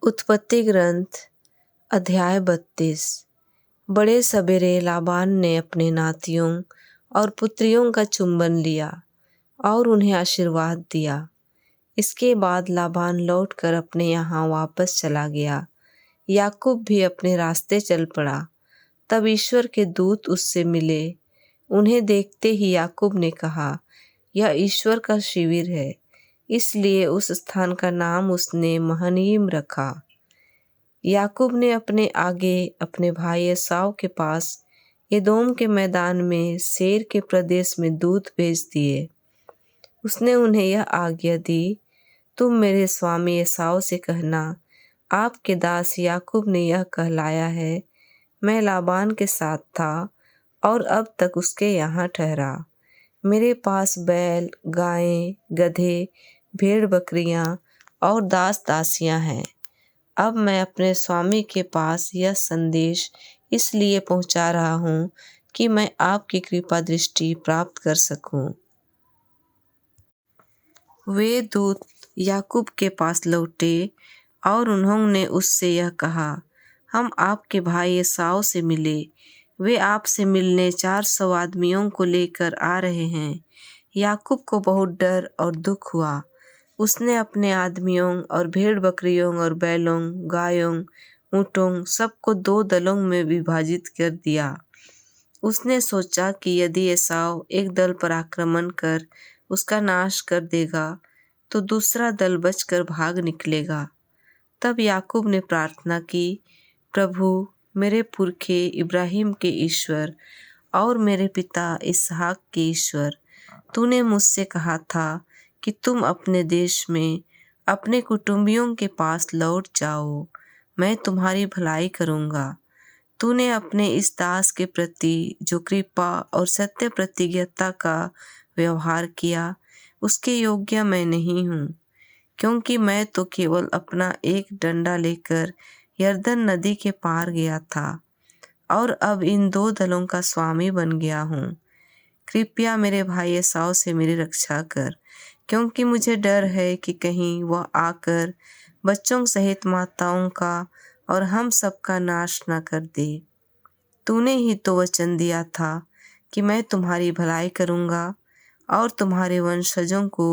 उत्पत्ति ग्रंथ अध्याय 32। बड़े सवेरे लाबान ने अपने नातियों और पुत्रियों का चुंबन लिया और उन्हें आशीर्वाद दिया। इसके बाद लाबान लौटकर अपने यहाँ वापस चला गया। याकूब भी अपने रास्ते चल पड़ा। तब ईश्वर के दूत उससे मिले। उन्हें देखते ही याकूब ने कहा, यह ईश्वर का शिविर है। इसलिए उस स्थान का नाम उसने महनईम रखा। याकूब ने अपने आगे अपने भाई एसाव के पास एदोम के मैदान में सेर के प्रदेश में दूत भेज दिए। उसने उन्हें यह आज्ञा दी, तुम मेरे स्वामी एसाव से कहना, आपके दास याकूब ने यह कहलाया है, मैं लाबान के साथ था और अब तक उसके यहाँ ठहरा। मेरे पास बैल, गायें, गधे, भेड़ बकरियां और दास दासियां हैं। अब मैं अपने स्वामी के पास यह संदेश इसलिए पहुंचा रहा हूं कि मैं आपकी कृपा दृष्टि प्राप्त कर सकूं। वे दूत याकूब के पास लौटे और उन्होंने उससे यह कहा, हम आपके भाई एसाव से मिले। वे आपसे मिलने 400 आदमियों को लेकर आ रहे हैं। याकूब को बहुत डर और दुख हुआ। उसने अपने आदमियों और भेड़ बकरियों और बैलों, गायों, ऊँटों सबको 2 दलों में विभाजित कर दिया। उसने सोचा कि यदि एसाव एक दल पर आक्रमण कर उसका नाश कर देगा तो दूसरा दल बचकर भाग निकलेगा। तब याकूब ने प्रार्थना की, प्रभु, मेरे पुरखे इब्राहिम के ईश्वर और मेरे पिता इसहाक के ईश्वर, तूने मुझसे कहा था कि तुम अपने देश में अपने कुटुंबियों के पास लौट जाओ, मैं तुम्हारी भलाई करूँगा। तूने अपने इस दास के प्रति जो कृपा और सत्य प्रतिज्ञता का व्यवहार किया, उसके योग्य मैं नहीं हूँ, क्योंकि मैं तो केवल अपना एक डंडा लेकर यरदन नदी के पार गया था और अब इन 2 दलों का स्वामी बन गया हूँ। कृपया मेरे भाई एसाव से मेरी रक्षा कर, क्योंकि मुझे डर है कि कहीं वह आकर बच्चों सहित माताओं का और हम सबका नाश न कर दे। तूने ही तो वचन दिया था कि मैं तुम्हारी भलाई करूँगा और तुम्हारे वंशजों को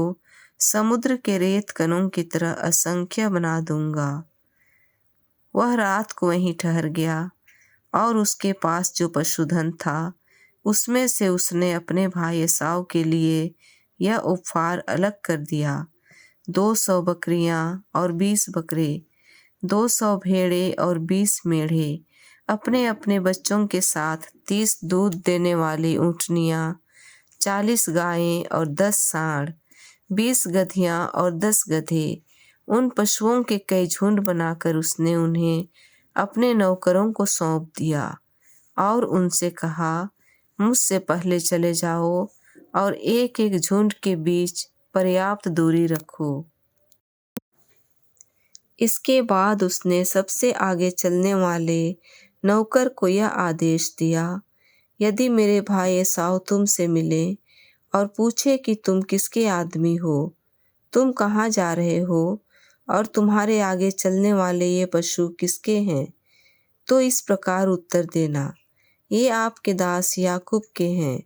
समुद्र के रेत कणों की तरह असंख्य बना दूंगा। वह रात को वहीं ठहर गया और उसके पास जो पशुधन था उसमें से उसने अपने भाई एसाव के लिए यह उपहार अलग कर दिया, 200 बकरियां और 20 बकरे, 200 भेड़े और 20 मेढ़े, अपने अपने बच्चों के साथ 30 दूध देने वाली ऊँटनियां, 40 गायें और 10 सांड, 20 गधियां और 10 गधे। उन पशुओं के कई झुंड बनाकर उसने उन्हें अपने नौकरों को सौंप दिया और उनसे कहा, मुझसे पहले चले जाओ और एक एक झुंड के बीच पर्याप्त दूरी रखो। इसके बाद उसने सबसे आगे चलने वाले नौकर को यह आदेश दिया, यदि मेरे भाई एसाव तुमसे मिले और पूछे कि तुम किसके आदमी हो, तुम कहाँ जा रहे हो और तुम्हारे आगे चलने वाले ये पशु किसके हैं, तो इस प्रकार उत्तर देना, ये आपके दास याकूब के हैं।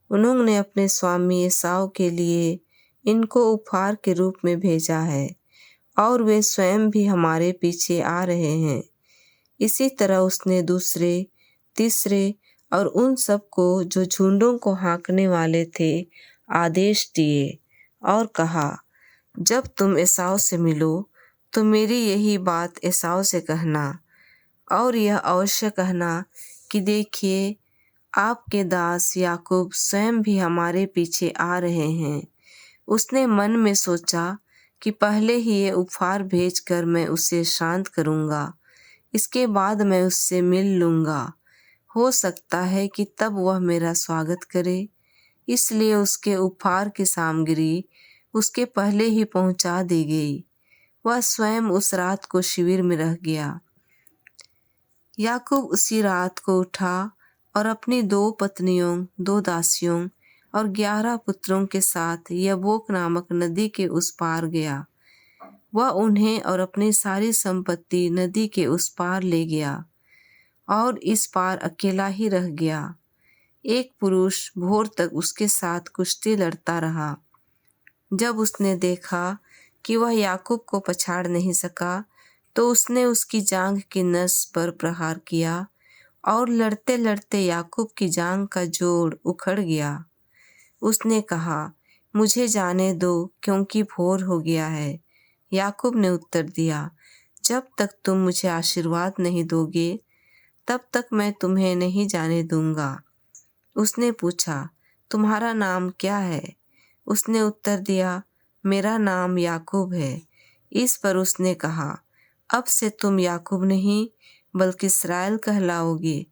उन्होंने अपने स्वामी एसाव के लिए इनको उपहार के रूप में भेजा है और वे स्वयं भी हमारे पीछे आ रहे हैं। इसी तरह उसने दूसरे, तीसरे और उन सबको जो झुंडों को हाँकने वाले थे आदेश दिए और कहा, जब तुम एसाव से मिलो तो मेरी यही बात एसाव से कहना और यह अवश्य कहना कि देखिए, आपके दास याकूब स्वयं भी हमारे पीछे आ रहे हैं। उसने मन में सोचा कि पहले ही ये उपहार भेजकर मैं उसे शांत करूँगा, इसके बाद मैं उससे मिल लूँगा। हो सकता है कि तब वह मेरा स्वागत करे। इसलिए उसके उपहार की सामग्री उसके पहले ही पहुँचा दी गई। वह स्वयं उस रात को शिविर में रह गया। याकूब उसी रात को उठा और अपनी 2 पत्नियों, 2 दासियों और 11 पुत्रों के साथ यब्बोक नामक नदी के उस पार गया। वह उन्हें और अपनी सारी संपत्ति नदी के उस पार ले गया और इस पार अकेला ही रह गया। एक पुरुष भोर तक उसके साथ कुश्ती लड़ता रहा। जब उसने देखा कि वह याकूब को पछाड़ नहीं सका, तो उसने उसकी जांघ की नस पर प्रहार किया और लड़ते लड़ते याकूब की जांघ का जोड़ उखड़ गया। उसने कहा, मुझे जाने दो, क्योंकि भोर हो गया है। याकूब ने उत्तर दिया, जब तक तुम मुझे आशीर्वाद नहीं दोगे, तब तक मैं तुम्हें नहीं जाने दूंगा। उसने पूछा, तुम्हारा नाम क्या है? उसने उत्तर दिया, मेरा नाम याकूब है। इस पर उसने कहा, अब से तुम याकूब नहीं बल्कि इस्राएल कहलाओगे,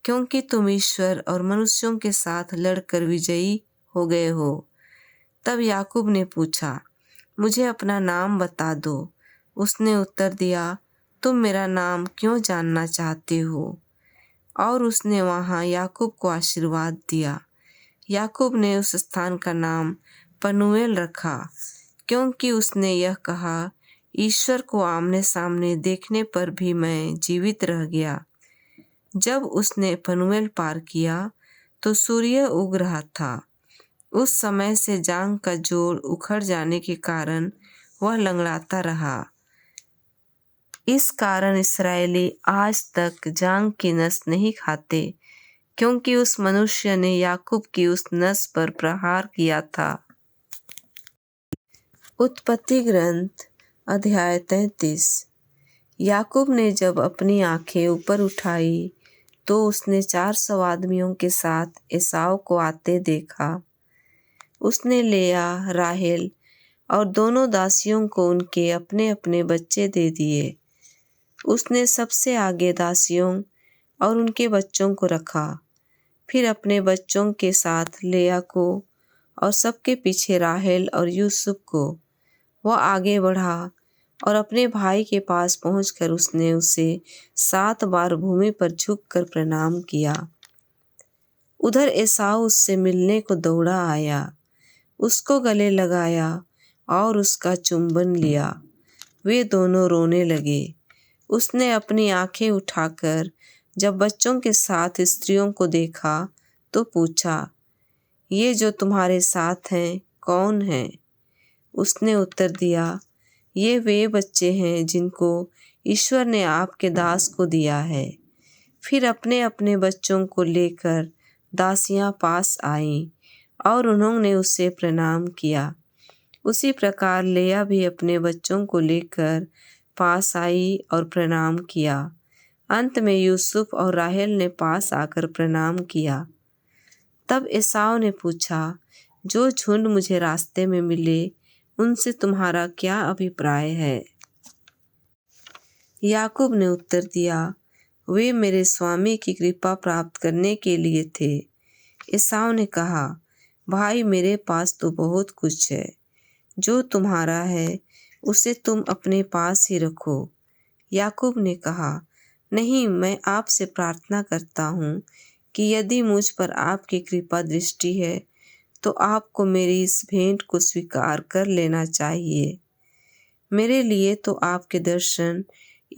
क्योंकि तुम ईश्वर और मनुष्यों के साथ लड़कर विजयी हो गए हो। तब याकूब ने पूछा, मुझे अपना नाम बता दो। उसने उत्तर दिया, तुम मेरा नाम क्यों जानना चाहते हो? और उसने वहाँ याकूब को आशीर्वाद दिया। याकूब ने उस स्थान का नाम पनूएल रखा, क्योंकि उसने यह कहा, ईश्वर को आमने सामने देखने पर भी मैं जीवित रह गया। जब उसने पनूएल पार किया तो सूर्य उग रहा था। उस समय से जांघ का जोड़ उखड़ जाने के कारण वह लंगड़ाता रहा। इस कारण इस्राएली आज तक जांघ की नस नहीं खाते, क्योंकि उस मनुष्य ने याकूब की उस नस पर प्रहार किया था। उत्पत्ति ग्रंथ अध्याय 33। याकूब ने जब अपनी आंखें ऊपर उठाई तो उसने 400 आदमियों के साथ एसाव को आते देखा। उसने लेया, राहेल और दोनों दासियों को उनके अपने अपने बच्चे दे दिए। उसने सबसे आगे दासियों और उनके बच्चों को रखा, फिर अपने बच्चों के साथ लेया को और सबके पीछे राहेल और यूसुफ को। वह आगे बढ़ा और अपने भाई के पास पहुंचकर उसने उसे 7 बार भूमि पर झुककर प्रणाम किया। उधर एसाव उससे मिलने को दौड़ा आया, उसको गले लगाया और उसका चुंबन लिया। वे दोनों रोने लगे। उसने अपनी आंखें उठाकर जब बच्चों के साथ स्त्रियों को देखा तो पूछा, ये जो तुम्हारे साथ हैं कौन हैं? उसने उत्तर दिया, ये वे बच्चे हैं जिनको ईश्वर ने आपके दास को दिया है। फिर अपने अपने बच्चों को लेकर दासियां पास आईं और उन्होंने उसे प्रणाम किया। उसी प्रकार लेया भी अपने बच्चों को लेकर पास आई और प्रणाम किया। अंत में यूसुफ और राहेल ने पास आकर प्रणाम किया। तब एसाव ने पूछा, जो झुंड मुझे रास्ते में मिले उनसे तुम्हारा क्या अभिप्राय है? याकूब ने उत्तर दिया, वे मेरे स्वामी की कृपा प्राप्त करने के लिए थे। एसाव ने कहा, भाई मेरे पास तो बहुत कुछ है, जो तुम्हारा है उसे तुम अपने पास ही रखो। याकूब ने कहा, नहीं, मैं आपसे प्रार्थना करता हूँ कि यदि मुझ पर आपकी कृपा दृष्टि है तो आपको मेरी इस भेंट को स्वीकार कर लेना चाहिए। मेरे लिए तो आपके दर्शन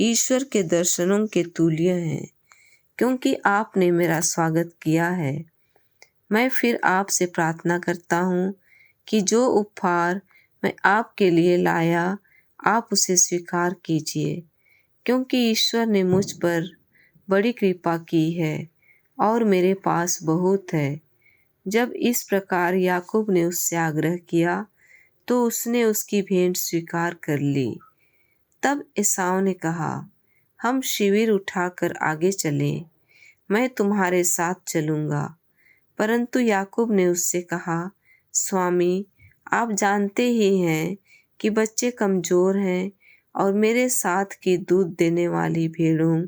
ईश्वर के दर्शनों के तुल्य हैं, क्योंकि आपने मेरा स्वागत किया है। मैं फिर आपसे प्रार्थना करता हूँ कि जो उपहार मैं आपके लिए लाया आप उसे स्वीकार कीजिए, क्योंकि ईश्वर ने मुझ पर बड़ी कृपा की है और मेरे पास बहुत है। जब इस प्रकार याकूब ने उससे आग्रह किया तो उसने उसकी भेंट स्वीकार कर ली। तब एसाव ने कहा, हम शिविर उठाकर आगे चलें, मैं तुम्हारे साथ चलूँगा। परंतु याकूब ने उससे कहा, स्वामी, आप जानते ही हैं कि बच्चे कमज़ोर हैं और मेरे साथ की दूध देने वाली भेड़ों,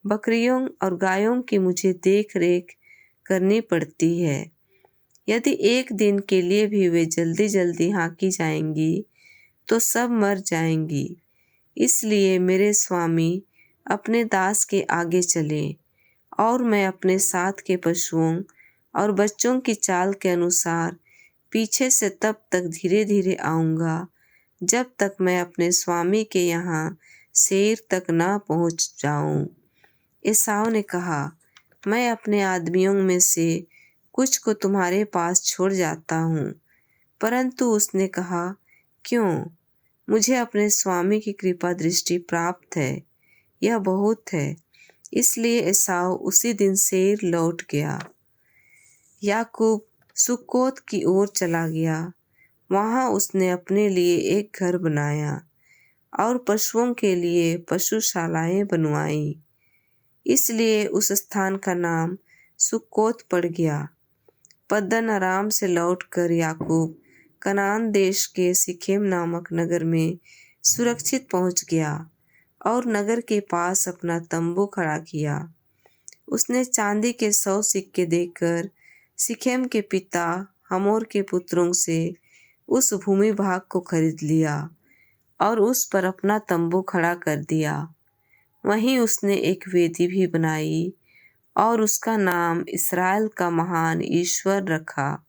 बकरियों और गायों की मुझे देख रेख करनी पड़ती है। यदि एक दिन के लिए भी वे जल्दी जल्दी हाँकी जाएंगी तो सब मर जाएंगी। इसलिए मेरे स्वामी अपने दास के आगे चले और मैं अपने साथ के पशुओं और बच्चों की चाल के अनुसार पीछे से तब तक धीरे धीरे आऊँगा जब तक मैं अपने स्वामी के यहाँ सेर तक ना पहुँच जाऊँ। एसाव ने कहा, मैं अपने आदमियों में से कुछ को तुम्हारे पास छोड़ जाता हूँ। परंतु उसने कहा, क्यों? मुझे अपने स्वामी की कृपा दृष्टि प्राप्त है, यह बहुत है। इसलिए एसाव उसी दिन सेर लौट गया। याकूब सुक्कोत की ओर चला गया। वहाँ उसने अपने लिए एक घर बनाया और पशुओं के लिए पशुशालाएं बनवाई। इसलिए उस स्थान का नाम सुक्कोत पड़ गया। पद्दन आराम से लौटकर याकूब कनान देश के सिखेम नामक नगर में सुरक्षित पहुंच गया और नगर के पास अपना तंबू खड़ा किया। उसने चांदी के 100 सिक्के देकर सिखेम के पिता हमोर के पुत्रों से उस भूमि भाग को खरीद लिया और उस पर अपना तंबू खड़ा कर दिया। वहीं उसने एक वेदी भी बनाई और उसका नाम इस्राएल का महान ईश्वर रखा।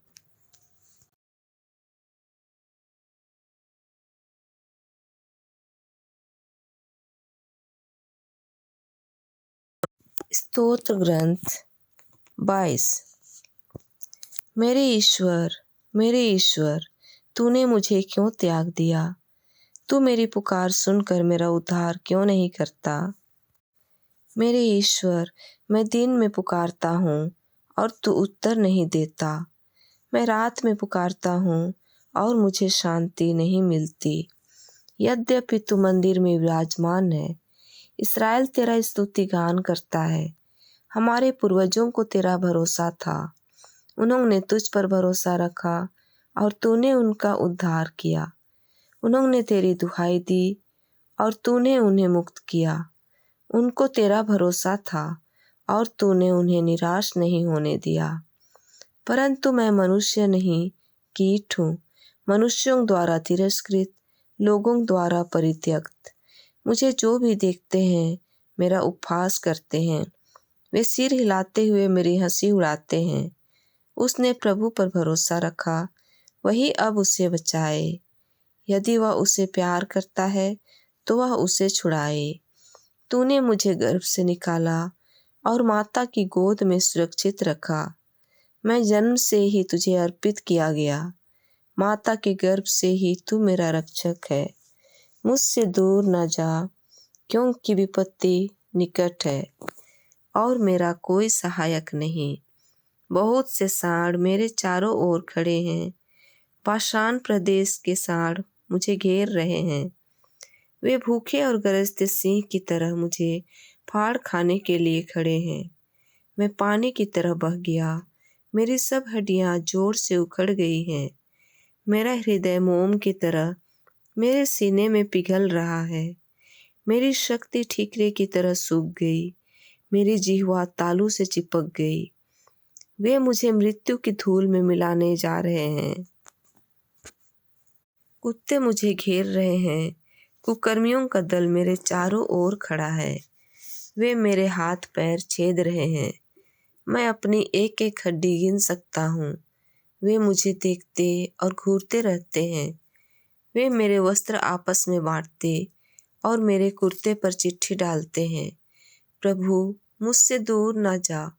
स्तोत्र ग्रंथ 22। मेरे ईश्वर, तूने मुझे क्यों त्याग दिया? तू मेरी पुकार सुनकर मेरा उद्धार क्यों नहीं करता? मेरे ईश्वर, मैं दिन में पुकारता हूँ और तू उत्तर नहीं देता। मैं रात में पुकारता हूँ और मुझे शांति नहीं मिलती। यद्यपि तू मंदिर में विराजमान है, इस्राएल तेरा स्तुति गान करता है। हमारे पूर्वजों को तेरा भरोसा था, उन्होंने तुझ पर भरोसा रखा और तूने उनका उद्धार किया। उन्होंने तेरी दुहाई दी और तूने उन्हें मुक्त किया। उनको तेरा भरोसा था और तूने उन्हें निराश नहीं होने दिया। परंतु मैं मनुष्य नहीं, कीट हूँ, मनुष्यों द्वारा तिरस्कृत, लोगों द्वारा परित्यक्त। मुझे जो भी देखते हैं मेरा उपहास करते हैं। वे सिर हिलाते हुए मेरी हंसी उड़ाते हैं। उसने प्रभु पर भरोसा रखा, वही अब उसे बचाए। यदि वह उसे प्यार करता है तो वह उसे छुड़ाए। तूने मुझे गर्भ से निकाला और माता की गोद में सुरक्षित रखा। मैं जन्म से ही तुझे अर्पित किया गया। माता के गर्भ से ही तू मेरा रक्षक है। मुझसे दूर न जा, क्योंकि विपत्ति निकट है और मेरा कोई सहायक नहीं। बहुत से सांड मेरे चारों ओर खड़े हैं। बाशान प्रदेश के सांड मुझे घेर रहे हैं। वे भूखे और गरजते सिंह की तरह मुझे फाड़ खाने के लिए खड़े हैं। मैं पानी की तरह बह गया, मेरी सब हड्डियां जोर से उखड़ गई हैं। मेरा हृदय मोम की तरह मेरे सीने में पिघल रहा है। मेरी शक्ति ठीकरे की तरह सूख गई, मेरी जिह्वा तालू से चिपक गई। वे मुझे मृत्यु की धूल में मिलाने जा रहे हैं। कुत्ते मुझे घेर रहे हैं। कुकर्मियों का दल मेरे चारों ओर खड़ा है। वे मेरे हाथ पैर छेद रहे हैं। मैं अपनी एक एक हड्डी गिन सकता हूँ। वे मुझे देखते और घूरते रहते हैं। वे मेरे वस्त्र आपस में बांटते और मेरे कुर्ते पर चिट्ठी डालते हैं। प्रभु, मुझसे दूर ना जा,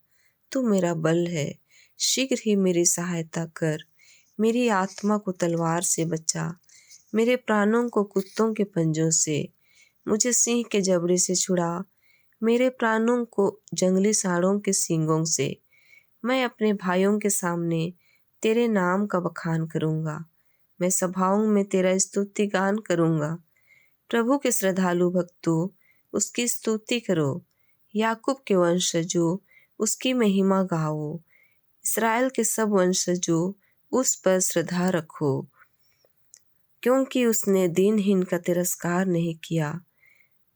तू मेरा बल है। शीघ्र ही मेरी सहायता कर। मेरी आत्मा को तलवार से बचा, मेरे प्राणों को कुत्तों के पंजों से। मुझे सिंह के जबड़े से छुड़ा, मेरे प्राणों को जंगली सांडों के सींगों से। मैं अपने भाइयों के सामने तेरे नाम का बखान करूँगा। मैं सभाओं में तेरा स्तुति गान करूँगा। प्रभु के श्रद्धालु भक्तों, उसकी स्तुति करो। याकूब के वंशजों, उसकी महिमा गाओ। इस्राएल के सब वंशजों, उस पर श्रद्धा रखो। क्योंकि उसने दीनहीन का तिरस्कार नहीं किया,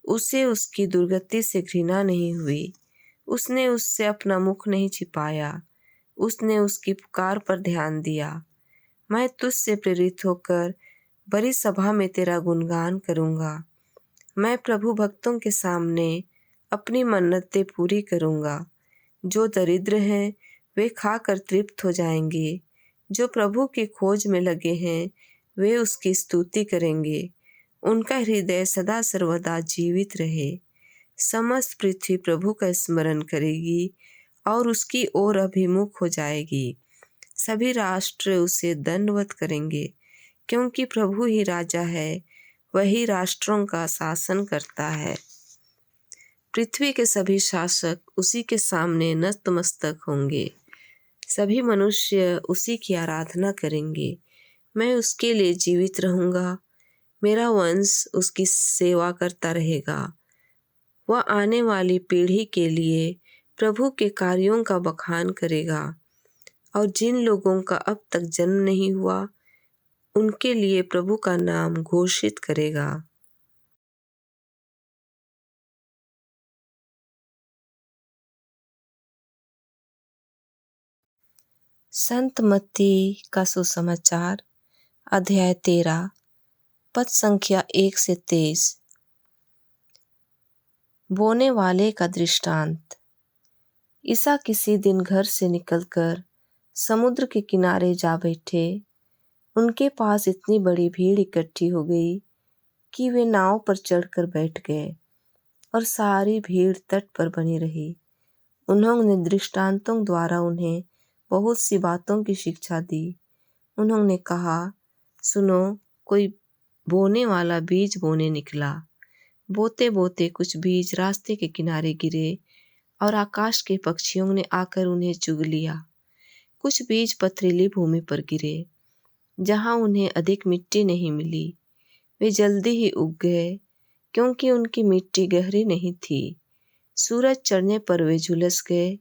उसे उसकी दुर्गति से घृणा नहीं हुई। उसने उससे अपना मुख नहीं छिपाया, उसने उसकी पुकार पर ध्यान दिया। मैं तुझसे प्रेरित होकर बड़ी सभा में तेरा गुणगान करूँगा। मैं प्रभु भक्तों के सामने अपनी मन्नतें पूरी करूँगा। जो दरिद्र हैं वे खाकर तृप्त हो जाएंगे। जो प्रभु की खोज में लगे हैं वे उसकी स्तुति करेंगे। उनका हृदय सदा सर्वदा जीवित रहे। समस्त पृथ्वी प्रभु का स्मरण करेगी और उसकी ओर अभिमुख हो जाएगी। सभी राष्ट्र उसे दंडवत करेंगे, क्योंकि प्रभु ही राजा है, वही राष्ट्रों का शासन करता है। पृथ्वी के सभी शासक उसी के सामने नतमस्तक होंगे। सभी मनुष्य उसी की आराधना करेंगे। मैं उसके लिए जीवित रहूँगा, मेरा वंश उसकी सेवा करता रहेगा। वह आने वाली पीढ़ी के लिए प्रभु के कार्यों का बखान करेगा, और जिन लोगों का अब तक जन्म नहीं हुआ उनके लिए प्रभु का नाम घोषित करेगा। संत मत्ती का सुसमाचार, अध्याय 13, पद संख्या 1 से 23। बोने वाले का दृष्टांत। ईसा किसी दिन घर से निकलकर समुद्र के किनारे जा बैठे। उनके पास इतनी बड़ी भीड़ इकट्ठी हो गई कि वे नाव पर चढ़कर बैठ गए और सारी भीड़ तट पर बनी रही। उन्होंने दृष्टांतों द्वारा उन्हें बहुत सी बातों की शिक्षा दी। उन्होंने कहा, सुनो, कोई बोने वाला बीज बोने निकला। बोते बोते कुछ बीज रास्ते के किनारे गिरे और आकाश के पक्षियों ने आकर उन्हें चुग लिया। कुछ बीज पथरीली भूमि पर गिरे, जहाँ उन्हें अधिक मिट्टी नहीं मिली। वे जल्दी ही उग गए, क्योंकि उनकी मिट्टी गहरी नहीं थी। सूरज चढ़ने पर वे झुलस गए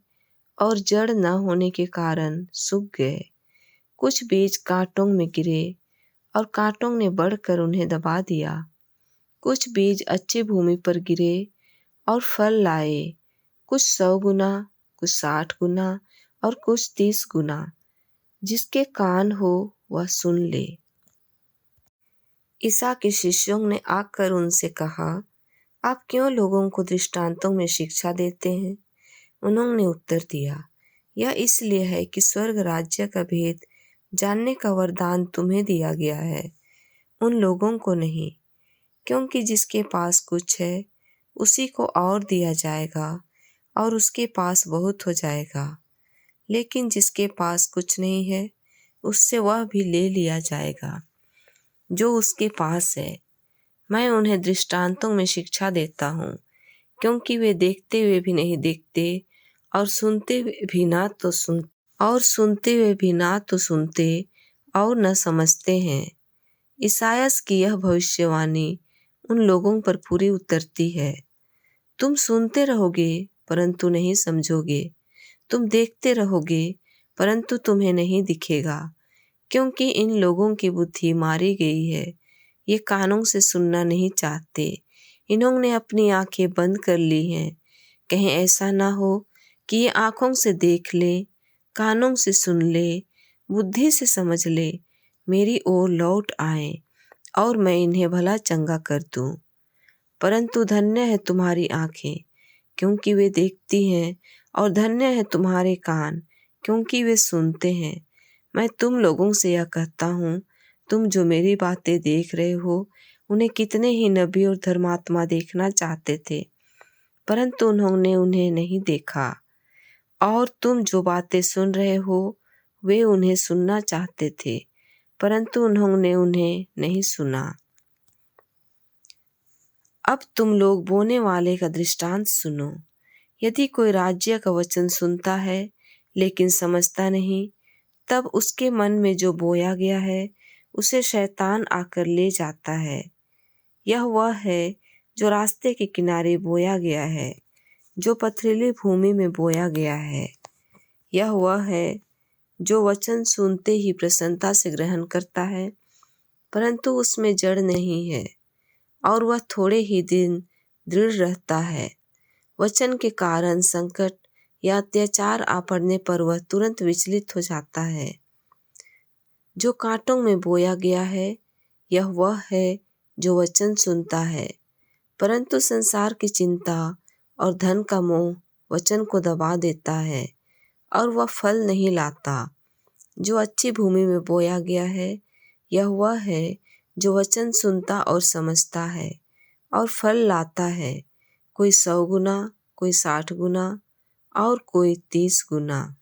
और जड़ न होने के कारण सूख गए। कुछ बीज कांटों में गिरे और कांटों ने बढ़कर उन्हें दबा दिया। कुछ बीज अच्छी भूमि पर गिरे और फल लाए, कुछ 100 गुना, कुछ 60 गुना और कुछ 30 गुना। जिसके कान हो वह सुन ले। ईसा के शिष्यों ने आकर उनसे कहा, आप क्यों लोगों को दृष्टांतों में शिक्षा देते हैं? उन्होंने उत्तर दिया, यह इसलिए है कि स्वर्ग राज्य का भेद जानने का वरदान तुम्हें दिया गया है, उन लोगों को नहीं। क्योंकि जिसके पास कुछ है उसी को और दिया जाएगा और उसके पास बहुत हो जाएगा, लेकिन जिसके पास कुछ नहीं है उससे वह भी ले लिया जाएगा जो उसके पास है। मैं उन्हें दृष्टांतों में शिक्षा देता हूँ, क्योंकि वे देखते हुए भी नहीं देखते और सुनते हुए भी ना तो सुनते और न समझते हैं। ईसायास की यह भविष्यवाणी उन लोगों पर पूरी उतरती है। तुम सुनते रहोगे परंतु नहीं समझोगे, तुम देखते रहोगे परंतु तुम्हें नहीं दिखेगा, क्योंकि इन लोगों की बुद्धि मारी गई है। ये कानों से सुनना नहीं चाहते, इन्होंने अपनी आंखें बंद कर ली हैं। कहीं ऐसा ना हो कि ये आंखों से देख ले, कानों से सुन ले, बुद्धि से समझ ले, मेरी ओर लौट आए और मैं इन्हें भला चंगा कर दूं। परंतु धन्य है तुम्हारी आंखें, क्योंकि वे देखती हैं, और धन्य है तुम्हारे कान, क्योंकि वे सुनते हैं। मैं तुम लोगों से यह कहता हूँ, तुम जो मेरी बातें देख रहे हो उन्हें कितने ही नबी और धर्मात्मा देखना चाहते थे, परंतु उन्होंने उन्हें नहीं देखा। और तुम जो बातें सुन रहे हो वे उन्हें सुनना चाहते थे, परंतु उन्होंने उन्हें नहीं सुना। अब तुम लोग बोने वाले का दृष्टांत सुनो। यदि कोई राज्य का वचन सुनता है लेकिन समझता नहीं, तब उसके मन में जो बोया गया है उसे शैतान आकर ले जाता है। यह वह है जो रास्ते के किनारे बोया गया है, जो पथरीली भूमि में बोया गया है। यह वह है जो वचन सुनते ही प्रसन्नता से ग्रहण करता है, परंतु उसमें जड़ नहीं है और वह थोड़े ही दिन दृढ़ रहता है। वचन के कारण संकट या अत्याचार आ पड़ने पर वह तुरंत विचलित हो जाता है। जो कांटों में बोया गया है यह वह है जो वचन सुनता है, परंतु संसार की चिंता और धन का मोह वचन को दबा देता है और वह फल नहीं लाता। जो अच्छी भूमि में बोया गया है यह वह है जो वचन सुनता और समझता है और फल लाता है, कोई 100 गुना, कोई 60 गुना और कोई 30 गुना।